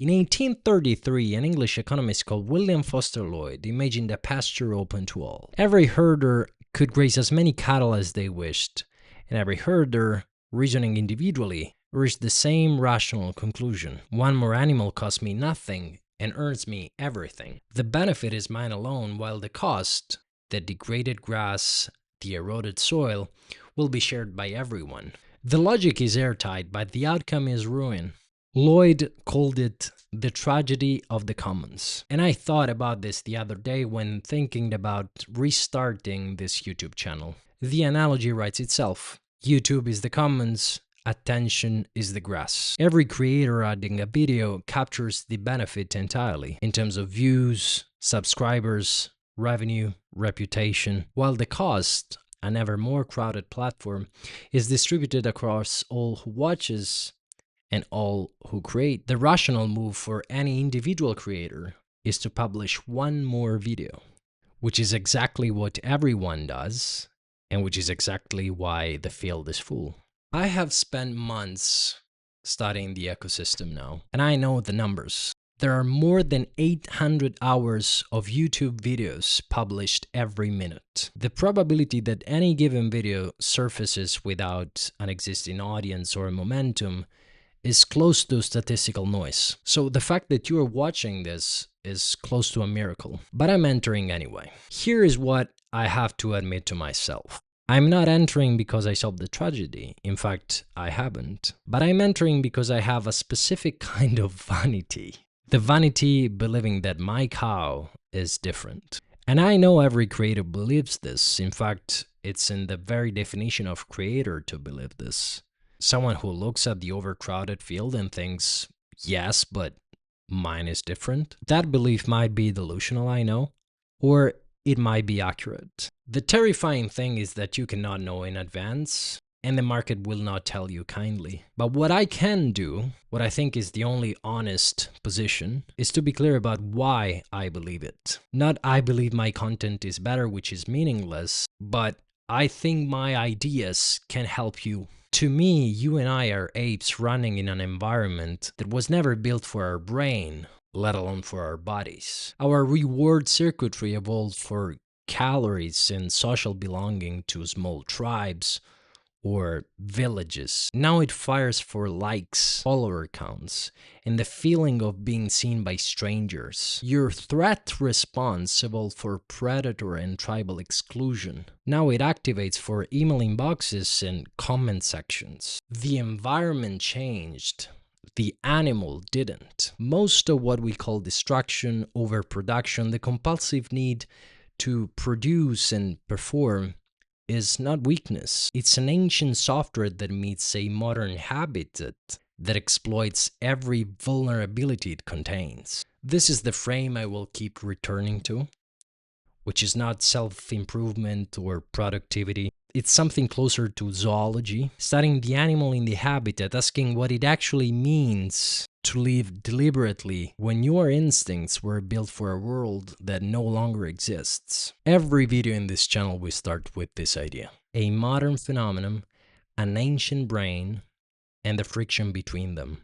In 1833, an English economist called William Foster Lloyd imagined a pasture open to all. Every herder could graze as many cattle as they wished, and every herder, reasoning individually, reached the same rational conclusion. One more animal costs me nothing and earns me everything. The benefit is mine alone, while the cost, the degraded grass, the eroded soil, will be shared by everyone. The logic is airtight, but the outcome is ruin. Lloyd called it the tragedy of the commons. And I thought about this the other day when thinking about restarting this YouTube channel. The analogy writes itself. YouTube is the commons, attention is the grass. Every creator adding a video captures the benefit entirely in terms of views, subscribers, revenue, reputation, while the cost, an ever more crowded platform, is distributed across all who watches and all who create. The rational move for any individual creator is to publish one more video, which is exactly what everyone does, and which is exactly why the field is full. I have spent months studying the ecosystem now, and I know the numbers. There are more than 800 hours of YouTube videos published every minute. The probability that any given video surfaces without an existing audience or momentum is close to statistical noise. So the fact that you are watching this is close to a miracle. But I'm entering anyway. Here is what I have to admit to myself. I'm not entering because I solved the tragedy. In fact, I haven't. But I'm entering because I have a specific kind of vanity. The vanity believing that my cow is different. And I know every creator believes this. In fact, it's in the very definition of creator to believe this. Someone who looks at the overcrowded field and thinks, yes, but mine is different. That belief might be delusional, I know, or it might be accurate. The terrifying thing is that you cannot know in advance, and the market will not tell you kindly. But what I can do, what I think is the only honest position, is to be clear about why I believe it. Not I believe my content is better, which is meaningless, but I think my ideas can help you. To me, you and I are apes running in an environment that was never built for our brain, let alone for our bodies. Our reward circuitry evolved for calories and social belonging to small tribes or villages. Now it fires for likes, follower counts, and the feeling of being seen by strangers. Your threat response evolved for predator and tribal exclusion. Now it activates for email inboxes and comment sections. The environment changed. The animal didn't. Most of what we call distraction, overproduction, the compulsive need to produce and perform is not weakness. It's an ancient software that meets a modern habitat that exploits every vulnerability it contains. This is the frame I will keep returning to, which is not self-improvement or productivity. It's something closer to zoology, studying the animal in the habitat, asking what it actually means to live deliberately when your instincts were built for a world that no longer exists. Every video in this channel we start with this idea. A modern phenomenon, an ancient brain, and the friction between them.